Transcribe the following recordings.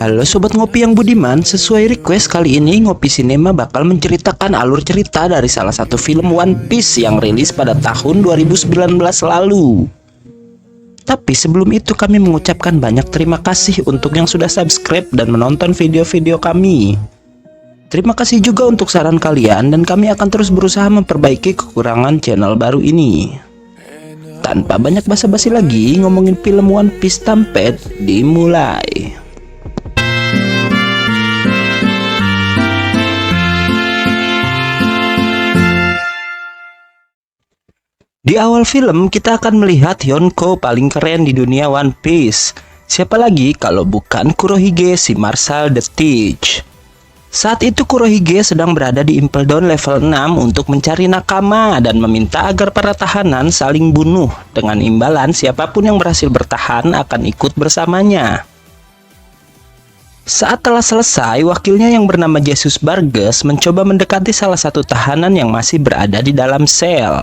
Halo Sobat Ngopi yang budiman, sesuai request kali ini Ngopi Sinema bakal menceritakan alur cerita dari salah satu film One Piece yang rilis pada tahun 2019 lalu. Tapi sebelum itu kami mengucapkan banyak terima kasih untuk yang sudah subscribe dan menonton video-video kami. Terima kasih juga untuk saran kalian dan kami akan terus berusaha memperbaiki kekurangan channel baru ini. Tanpa banyak basa-basi lagi, ngomongin film One Piece Stampede dimulai. Di awal film kita akan melihat Yonko paling keren di dunia One Piece. Siapa lagi kalau bukan Kurohige si Marshal the Teach. Saat itu Kurohige sedang berada di Impel Down level 6 untuk mencari nakama dan meminta agar para tahanan saling bunuh. Dengan imbalan siapapun yang berhasil bertahan akan ikut bersamanya. Saat telah selesai, wakilnya yang bernama Jesus Barges mencoba mendekati salah satu tahanan yang masih berada di dalam sel.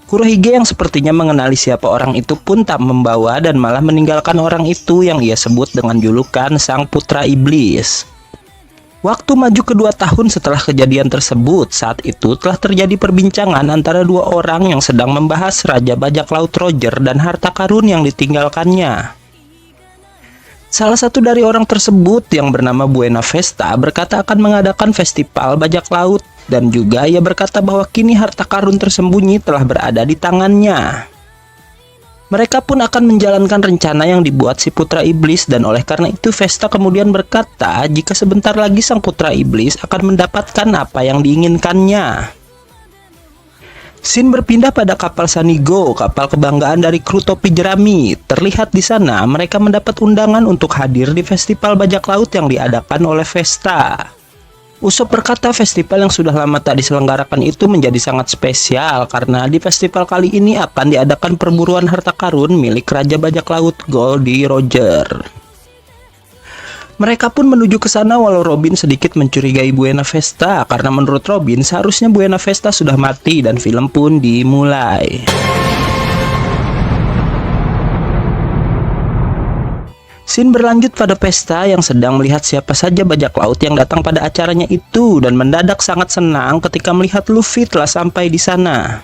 Kurohige yang sepertinya mengenali siapa orang itu pun tak membawa dan malah meninggalkan orang itu yang ia sebut dengan julukan Sang Putra Iblis. Waktu maju ke 2 tahun setelah kejadian tersebut, saat itu telah terjadi perbincangan antara dua orang yang sedang membahas Raja Bajak Laut Roger dan harta karun yang ditinggalkannya. Salah satu dari orang tersebut yang bernama Buena Vesta berkata akan mengadakan festival bajak laut dan juga ia berkata bahwa kini harta karun tersembunyi telah berada di tangannya. Mereka pun akan menjalankan rencana yang dibuat si Putra Iblis dan oleh karena itu Vesta kemudian berkata jika sebentar lagi Sang Putra Iblis akan mendapatkan apa yang diinginkannya. Scene berpindah pada kapal Sanigo, kapal kebanggaan dari kru topi jerami. Terlihat di sana mereka mendapat undangan untuk hadir di festival bajak laut yang diadakan oleh Vesta. Usopp berkata festival yang sudah lama tak diselenggarakan itu menjadi sangat spesial karena di festival kali ini akan diadakan perburuan harta karun milik Raja Bajak Laut Goldie Roger. Mereka pun menuju ke sana walau Robin sedikit mencurigai Buena Vesta karena menurut Robin seharusnya Buena Vesta sudah mati dan film pun dimulai. Scene berlanjut pada pesta yang sedang melihat siapa saja bajak laut yang datang pada acaranya itu dan mendadak sangat senang ketika melihat Luffy telah sampai di sana.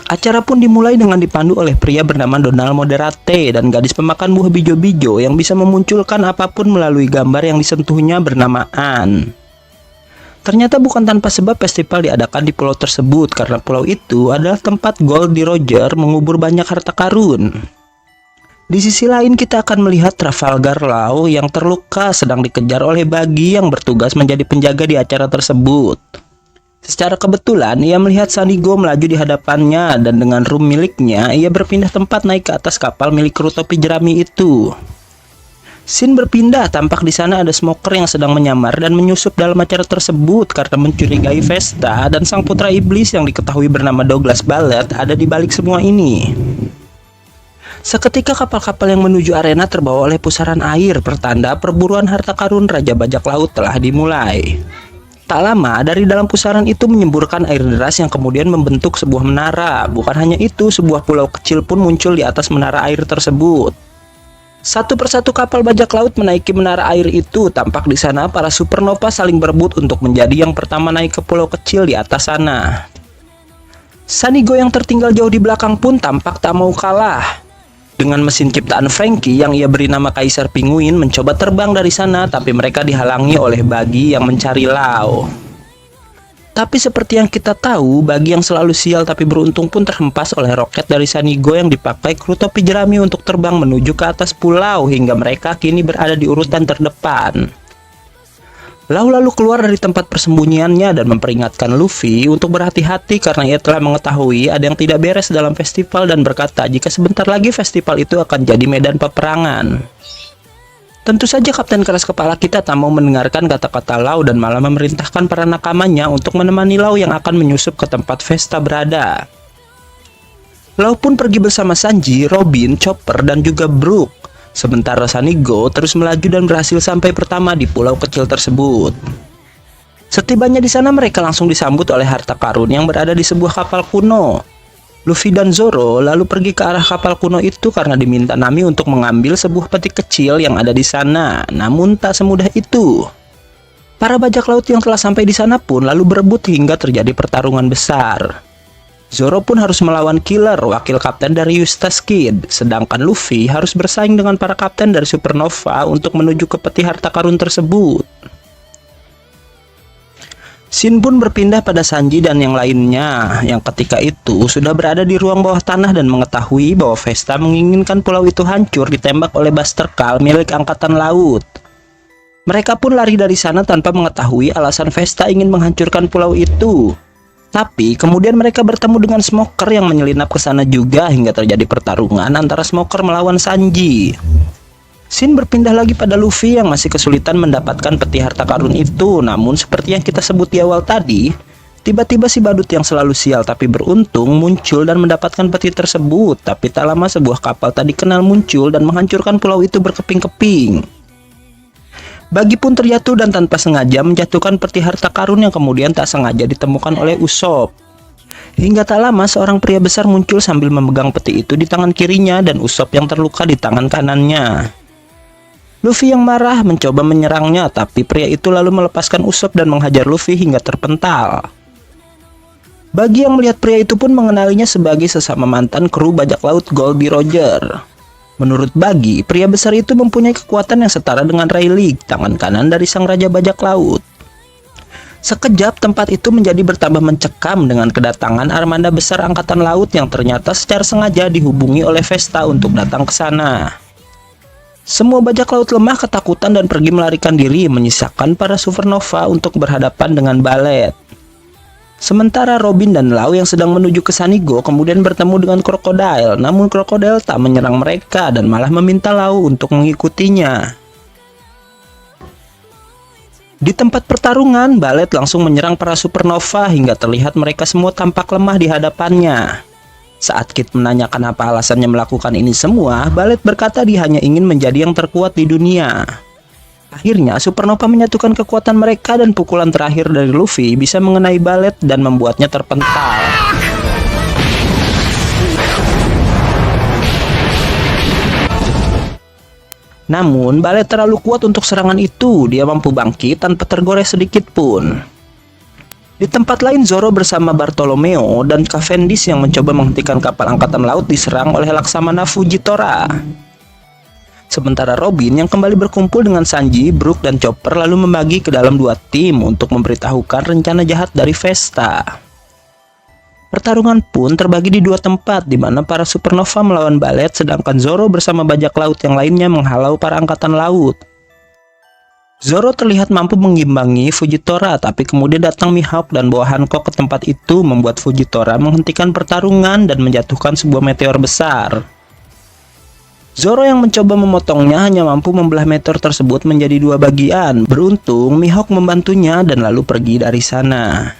Acara pun dimulai dengan dipandu oleh pria bernama Donald Moderate dan gadis pemakan buah bijo-bijo yang bisa memunculkan apapun melalui gambar yang disentuhnya bernama An. Ternyata bukan tanpa sebab festival diadakan di pulau tersebut karena pulau itu adalah tempat Goldie Roger mengubur banyak harta karun. Di sisi lain kita akan melihat Trafalgar Law yang terluka sedang dikejar oleh Buggy yang bertugas menjadi penjaga di acara tersebut. Secara kebetulan ia melihat Sanigo melaju di hadapannya dan dengan room miliknya ia berpindah tempat naik ke atas kapal milik kru topi jerami itu. Scene berpindah, tampak di sana ada smoker yang sedang menyamar dan menyusup dalam acara tersebut karena mencurigai Vesta dan Sang Putra Iblis yang diketahui bernama Douglas Ballet ada di balik semua ini. Seketika kapal-kapal yang menuju arena terbawa oleh pusaran air, pertanda perburuan harta karun Raja Bajak Laut telah dimulai. Tak lama, dari dalam pusaran itu menyemburkan air deras yang kemudian membentuk sebuah menara. Bukan hanya itu, sebuah pulau kecil pun muncul di atas menara air tersebut. Satu persatu kapal bajak laut menaiki menara air itu. Tampak di sana para supernova saling berebut untuk menjadi yang pertama naik ke pulau kecil di atas sana. Sanigo yang tertinggal jauh di belakang pun tampak tak mau kalah. Dengan mesin ciptaan Franky yang ia beri nama Kaisar Pinguin mencoba terbang dari sana, tapi mereka dihalangi oleh Buggy yang mencari Law. Tapi seperti yang kita tahu, Buggy yang selalu sial tapi beruntung pun terhempas oleh roket dari Sanigo yang dipakai kru topi jerami untuk terbang menuju ke atas pulau hingga mereka kini berada di urutan terdepan. Law lalu keluar dari tempat persembunyiannya dan memperingatkan Luffy untuk berhati-hati karena ia telah mengetahui ada yang tidak beres dalam festival dan berkata jika sebentar lagi festival itu akan jadi medan peperangan. Tentu saja Kapten Keras Kepala kita tak mau mendengarkan kata-kata Law dan malah memerintahkan para nakamanya untuk menemani Law yang akan menyusup ke tempat Vesta berada. Law pun pergi bersama Sanji, Robin, Chopper dan juga Brook. Sementara Sanigo terus melaju dan berhasil sampai pertama di pulau kecil tersebut. Setibanya di sana mereka langsung disambut oleh harta karun yang berada di sebuah kapal kuno. Luffy dan Zoro lalu pergi ke arah kapal kuno itu karena diminta Nami untuk mengambil sebuah peti kecil yang ada di sana. Namun tak semudah itu. Para bajak laut yang telah sampai di sana pun lalu berebut hingga terjadi pertarungan besar. Zoro pun harus melawan Killer, wakil kapten dari Eustace Kid, sedangkan Luffy harus bersaing dengan para kapten dari Supernova untuk menuju ke peti harta karun tersebut. Shin pun berpindah pada Sanji dan yang lainnya yang ketika itu sudah berada di ruang bawah tanah dan mengetahui bahwa Vesta menginginkan pulau itu hancur ditembak oleh Buster Call milik Angkatan Laut. Mereka pun lari dari sana tanpa mengetahui alasan Vesta ingin menghancurkan pulau itu. Tapi kemudian mereka bertemu dengan Smoker yang menyelinap ke sana juga hingga terjadi pertarungan antara Smoker melawan Sanji. Shin berpindah lagi pada Luffy yang masih kesulitan mendapatkan peti harta karun itu. Namun seperti yang kita sebut di awal tadi, tiba-tiba si badut yang selalu sial tapi beruntung muncul dan mendapatkan peti tersebut. Tapi tak lama sebuah kapal tak dikenal muncul dan menghancurkan pulau itu berkeping-keping. Bagi pun terjatuh dan tanpa sengaja menjatuhkan peti harta karun yang kemudian tak sengaja ditemukan oleh Usopp. Hingga tak lama seorang pria besar muncul sambil memegang peti itu di tangan kirinya dan Usopp yang terluka di tangan kanannya. Luffy yang marah mencoba menyerangnya, tapi pria itu lalu melepaskan Usopp dan menghajar Luffy hingga terpental. Bagi yang melihat pria itu pun mengenalinya sebagai sesama mantan kru bajak laut Goldie Roger. Menurut Bagi, pria besar itu mempunyai kekuatan yang setara dengan Rayleigh, tangan kanan dari sang raja bajak laut. Sekejap tempat itu menjadi bertambah mencekam dengan kedatangan armada besar angkatan laut yang ternyata secara sengaja dihubungi oleh Vesta untuk datang ke sana. Semua bajak laut lemah ketakutan dan pergi melarikan diri, menyisakan para Supernova untuk berhadapan dengan Ballet. Sementara Robin dan Lau yang sedang menuju ke Sanigo kemudian bertemu dengan Crocodile, namun Crocodile tak menyerang mereka dan malah meminta Lau untuk mengikutinya. Di tempat pertarungan, Ballet langsung menyerang para Supernova hingga terlihat mereka semua tampak lemah di hadapannya. Saat Kid menanyakan apa alasannya melakukan ini semua, Ballet berkata dia hanya ingin menjadi yang terkuat di dunia. Akhirnya Supernova menyatukan kekuatan mereka dan pukulan terakhir dari Luffy bisa mengenai Ballet dan membuatnya terpental. Namun Ballet terlalu kuat untuk serangan itu, dia mampu bangkit tanpa tergores sedikit pun. Di tempat lain Zoro bersama Bartolomeo dan Cavendish yang mencoba menghentikan kapal angkatan laut diserang oleh Laksamana Fujitora. Sementara Robin yang kembali berkumpul dengan Sanji, Brook dan Chopper lalu membagi ke dalam dua tim untuk memberitahukan rencana jahat dari Vesta. Pertarungan pun terbagi di dua tempat di mana para Supernova melawan Ballet sedangkan Zoro bersama bajak laut yang lainnya menghalau para angkatan laut. Zoro terlihat mampu mengimbangi Fujitora, tapi kemudian datang Mihawk dan bawa Hancock ke tempat itu membuat Fujitora menghentikan pertarungan dan menjatuhkan sebuah meteor besar. Zoro yang mencoba memotongnya hanya mampu membelah meteor tersebut menjadi dua bagian. Beruntung Mihawk membantunya dan lalu pergi dari sana.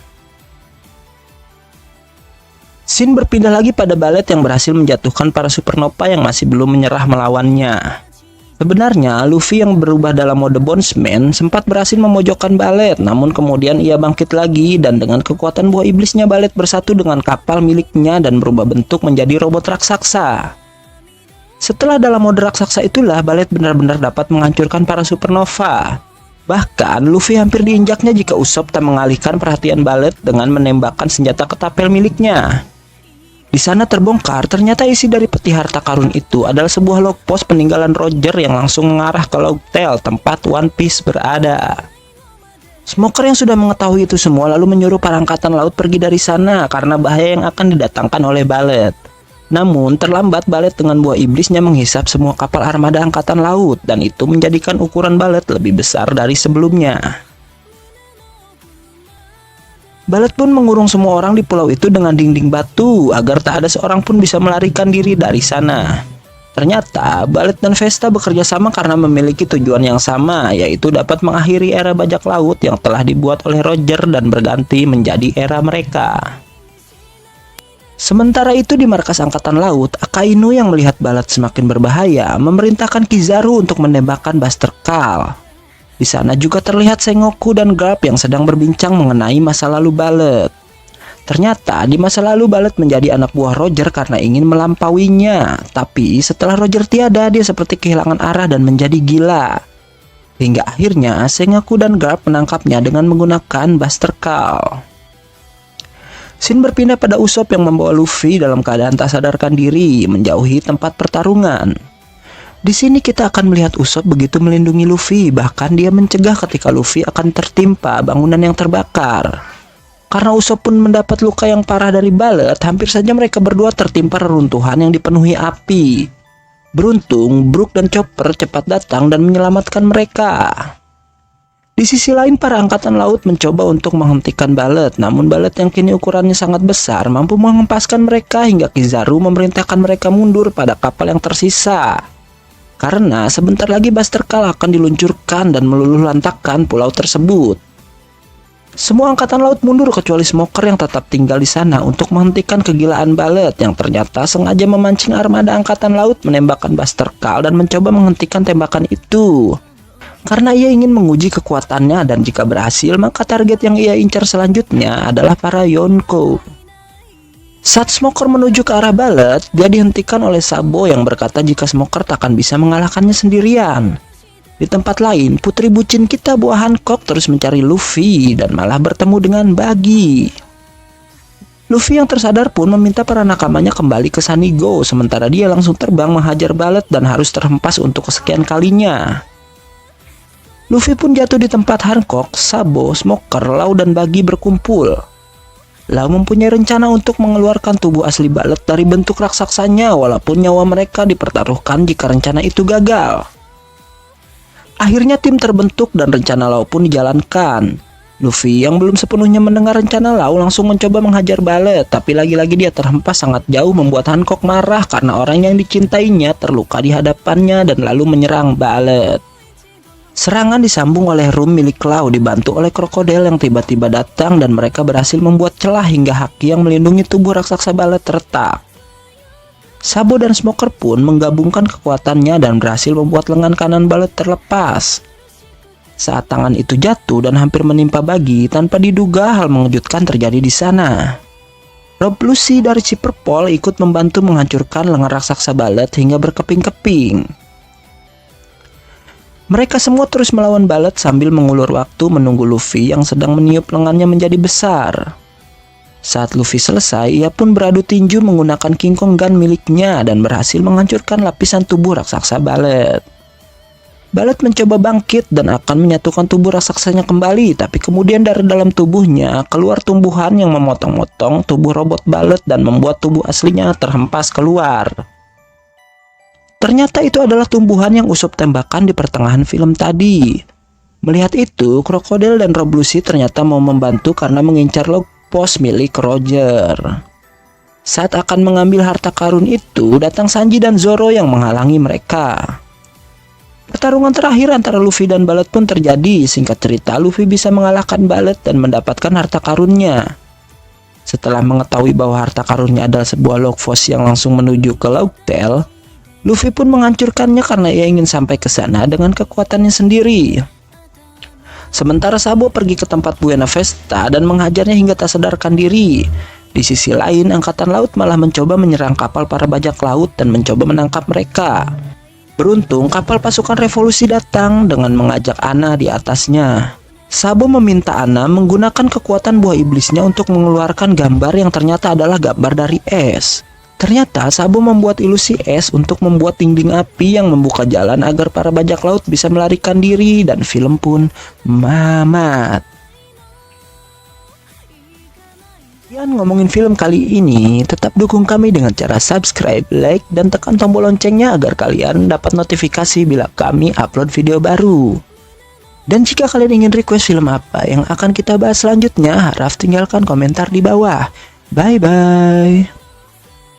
Shin berpindah lagi pada Ballet yang berhasil menjatuhkan para Supernova yang masih belum menyerah melawannya. Sebenarnya Luffy yang berubah dalam mode Bondsman sempat berhasil memojokkan Ballet, namun kemudian ia bangkit lagi dan dengan kekuatan buah iblisnya Ballet bersatu dengan kapal miliknya dan berubah bentuk menjadi robot raksasa. Setelah dalam mode raksasa itulah Ballet benar-benar dapat menghancurkan para Supernova. Bahkan Luffy hampir diinjaknya jika Usopp tak mengalihkan perhatian Ballet dengan menembakkan senjata ketapel miliknya. Di sana terbongkar ternyata isi dari peti harta karun itu adalah sebuah log post peninggalan Roger yang langsung mengarah ke Logtail, tempat One Piece berada. Smoker yang sudah mengetahui itu semua lalu menyuruh para angkatan laut pergi dari sana karena bahaya yang akan didatangkan oleh Ballet. Namun terlambat Ballet dengan buah iblisnya menghisap semua kapal armada angkatan laut dan itu menjadikan ukuran Ballet lebih besar dari sebelumnya. Ballet pun mengurung semua orang di pulau itu dengan dinding batu agar tak ada seorang pun bisa melarikan diri dari sana. Ternyata Ballet dan Vesta bekerja sama karena memiliki tujuan yang sama, yaitu dapat mengakhiri era bajak laut yang telah dibuat oleh Roger dan berganti menjadi era mereka. Sementara itu di markas angkatan laut, Akainu yang melihat Ballet semakin berbahaya memerintahkan Kizaru untuk menembakkan Buster Call. Di sana juga terlihat Sengoku dan Garp yang sedang berbincang mengenai masa lalu Ballet. Ternyata di masa lalu Ballet menjadi anak buah Roger karena ingin melampauinya. Tapi setelah Roger tiada, dia seperti kehilangan arah dan menjadi gila. Hingga akhirnya Sengoku dan Garp menangkapnya dengan menggunakan Buster Call. Scene berpindah pada Usopp yang membawa Luffy dalam keadaan tak sadarkan diri menjauhi tempat pertarungan. Di sini kita akan melihat Usopp begitu melindungi Luffy, bahkan dia mencegah ketika Luffy akan tertimpa bangunan yang terbakar. Karena Usopp pun mendapat luka yang parah dari Ballet, hampir saja mereka berdua tertimpa reruntuhan yang dipenuhi api. Beruntung, Brook dan Chopper cepat datang dan menyelamatkan mereka. Di sisi lain, para angkatan laut mencoba untuk menghentikan Ballet, namun Ballet yang kini ukurannya sangat besar mampu menghempaskan mereka hingga Kizaru memerintahkan mereka mundur pada kapal yang tersisa. Karena sebentar lagi Buster Call akan diluncurkan dan meluluh lantakkan pulau tersebut. Semua angkatan laut mundur kecuali Smoker yang tetap tinggal di sana untuk menghentikan kegilaan Ballet yang ternyata sengaja memancing armada angkatan laut menembakkan Buster Call dan mencoba menghentikan tembakan itu. Karena ia ingin menguji kekuatannya dan jika berhasil maka target yang ia incar selanjutnya adalah para Yonko. Saat Smoker menuju ke arah Ballet, dia dihentikan oleh Sabo yang berkata jika Smoker takkan bisa mengalahkannya sendirian. Di tempat lain, putri bucin kita buah Hancock terus mencari Luffy dan malah bertemu dengan Buggy. Luffy yang tersadar pun meminta para nakamanya kembali ke Sunny Go, sementara dia langsung terbang menghajar Ballet dan harus terhempas untuk kesekian kalinya. Luffy pun jatuh di tempat Hancock, Sabo, Smoker, Law dan Buggy berkumpul. Law mempunyai rencana untuk mengeluarkan tubuh asli Ballet dari bentuk raksasanya walaupun nyawa mereka dipertaruhkan jika rencana itu gagal. Akhirnya tim terbentuk dan rencana Law pun dijalankan. Luffy yang belum sepenuhnya mendengar rencana Law langsung mencoba menghajar Ballet, tapi lagi-lagi dia terhempas sangat jauh membuat Hancock marah karena orang yang dicintainya terluka di hadapannya dan lalu menyerang Ballet. Serangan disambung oleh Rum milik Law dibantu oleh krokodil yang tiba-tiba datang dan mereka berhasil membuat celah hingga haki yang melindungi tubuh raksasa Ballet retak. Sabo dan Smoker pun menggabungkan kekuatannya dan berhasil membuat lengan kanan Ballet terlepas. Saat tangan itu jatuh dan hampir menimpa Buggy, tanpa diduga hal mengejutkan terjadi di sana. Rob Lucy dari si Purple ikut membantu menghancurkan lengan raksasa Ballet hingga berkeping-keping. Mereka semua terus melawan Ballet sambil mengulur waktu menunggu Luffy yang sedang meniup lengannya menjadi besar. Saat Luffy selesai, ia pun beradu tinju menggunakan King Kong Gun miliknya dan berhasil menghancurkan lapisan tubuh raksasa Ballet. Ballet mencoba bangkit dan akan menyatukan tubuh raksasanya kembali, tapi kemudian dari dalam tubuhnya keluar tumbuhan yang memotong-motong tubuh robot Ballet dan membuat tubuh aslinya terhempas keluar. Ternyata itu adalah tumbuhan yang Usopp tembakan di pertengahan film tadi. Melihat itu, krokodil dan Rob Lucy ternyata mau membantu karena mengincar log pos milik Roger. Saat akan mengambil harta karun itu, datang Sanji dan Zoro yang menghalangi mereka. Pertarungan terakhir antara Luffy dan Ballet pun terjadi. Singkat cerita, Luffy bisa mengalahkan Ballet dan mendapatkan harta karunnya. Setelah mengetahui bahwa harta karunnya adalah sebuah log pos yang langsung menuju ke Laug Tale, Luffy pun menghancurkannya karena ia ingin sampai ke sana dengan kekuatannya sendiri. Sementara Sabo pergi ke tempat Buena Vesta dan menghajarnya hingga tak sadarkan diri. Di sisi lain, angkatan laut malah mencoba menyerang kapal para bajak laut dan mencoba menangkap mereka. Beruntung, kapal pasukan revolusi datang dengan mengajak Ana di atasnya. Sabo meminta Ana menggunakan kekuatan buah iblisnya untuk mengeluarkan gambar yang ternyata adalah gambar dari es. Ternyata Sabo membuat ilusi es untuk membuat dinding api yang membuka jalan agar para bajak laut bisa melarikan diri dan film pun mamat. Sekian ngomongin film kali ini, tetap dukung kami dengan cara subscribe, like, dan tekan tombol loncengnya agar kalian dapat notifikasi bila kami upload video baru. Dan jika kalian ingin request film apa yang akan kita bahas selanjutnya, harap tinggalkan komentar di bawah. Bye bye.